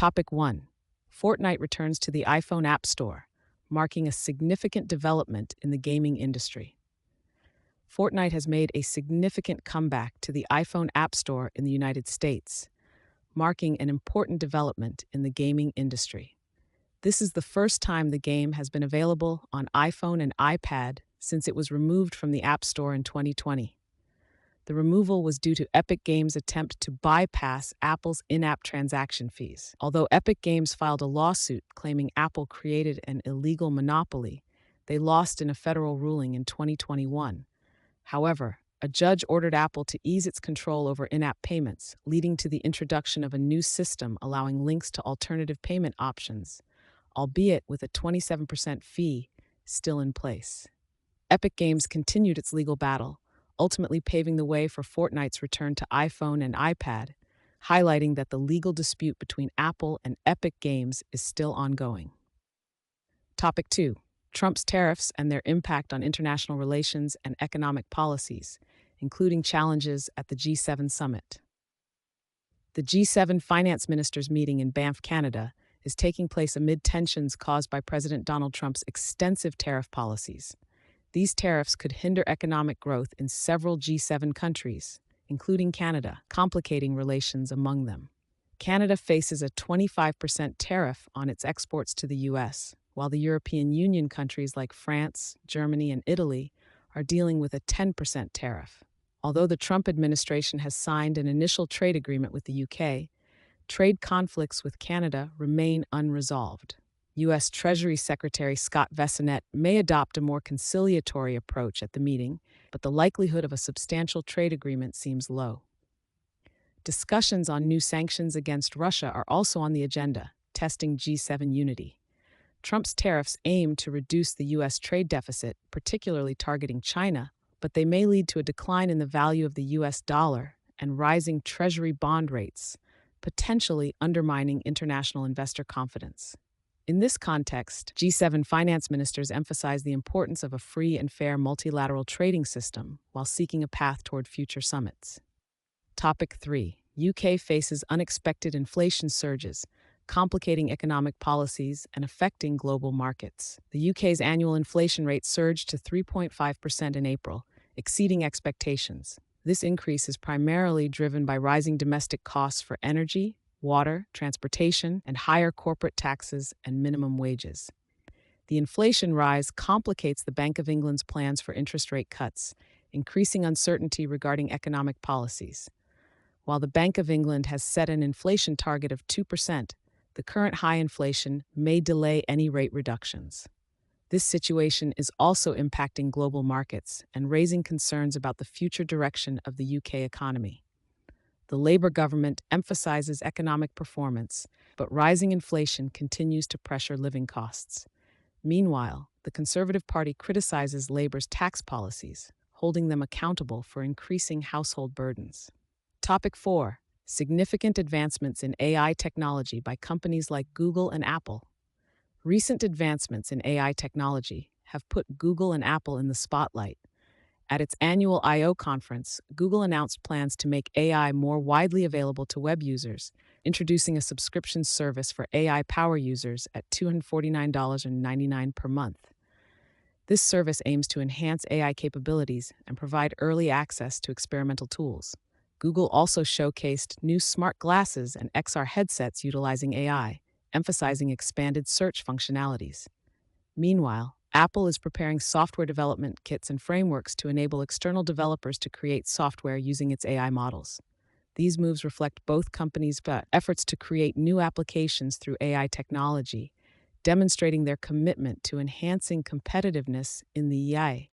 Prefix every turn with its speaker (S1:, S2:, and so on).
S1: Topic 1. Fortnite returns to the iPhone App Store, marking a significant development in the gaming industry. Fortnite has made a significant comeback to the iPhone App Store in the United States, marking an important development in the gaming industry. This is the first time the game has been available on iPhone and iPad since it was removed from the App Store in 2020. The removal was due to Epic Games' attempt to bypass Apple's in-app transaction fees. Although Epic Games filed a lawsuit claiming Apple created an illegal monopoly, they lost in a federal ruling in 2021. However, a judge ordered Apple to ease its control over in-app payments, leading to the introduction of a new system allowing links to alternative payment options, albeit with a 27% fee still in place. Epic Games continued its legal battle, ultimately paving the way for Fortnite's return to iPhone and iPad, highlighting that the legal dispute between Apple and Epic Games is still ongoing. Topic 2. Trump's tariffs and their impact on international relations and economic policies, including challenges at the G7 summit. The G7 finance ministers meeting in Banff, Canada, is taking place amid tensions caused by President Donald Trump's extensive tariff policies. These tariffs could hinder economic growth in several G7 countries, including Canada, complicating relations among them. Canada faces a 25% tariff on its exports to the U.S., while the European Union countries like France, Germany, and Italy are dealing with a 10% tariff. Although the Trump administration has signed an initial trade agreement with the UK, trade conflicts with Canada remain unresolved. U.S. Treasury Secretary Scott Bessent may adopt a more conciliatory approach at the meeting, but the likelihood of a substantial trade agreement seems low. Discussions on new sanctions against Russia are also on the agenda, testing G7 unity. Trump's tariffs aim to reduce the U.S. trade deficit, particularly targeting China, but they may lead to a decline in the value of the U.S. dollar and rising Treasury bond rates, potentially undermining international investor confidence. In this context, G7 finance ministers emphasize the importance of a free and fair multilateral trading system while seeking a path toward future summits. Topic 3. UK faces unexpected inflation surges, complicating economic policies and affecting global markets. The UK's annual inflation rate surged to 3.5% in April, exceeding expectations. This increase is primarily driven by rising domestic costs for energy, water, transportation, and higher corporate taxes and minimum wages. The inflation rise complicates the Bank of England's plans for interest rate cuts, increasing uncertainty regarding economic policies. While the Bank of England has set an inflation target of 2%, the current high inflation may delay any rate reductions. This situation is also impacting global markets and raising concerns about the future direction of the UK economy. The Labour government emphasizes economic performance, but rising inflation continues to pressure living costs. Meanwhile, the Conservative Party criticizes Labour's tax policies, holding them accountable for increasing household burdens. Topic 4. Significant advancements in AI technology by companies like Google and Apple. Recent advancements in AI technology have put Google and Apple in the spotlight. At its annual I/O conference, Google announced plans to make AI more widely available to web users, introducing a subscription service for AI power users at $249.99 per month. This service aims to enhance AI capabilities and provide early access to experimental tools. Google also showcased new smart glasses and XR headsets utilizing AI, emphasizing expanded search functionalities. Meanwhile, Apple is preparing software development kits and frameworks to enable external developers to create software using its AI models. These moves reflect both companies' efforts to create new applications through AI technology, demonstrating their commitment to enhancing competitiveness in the AI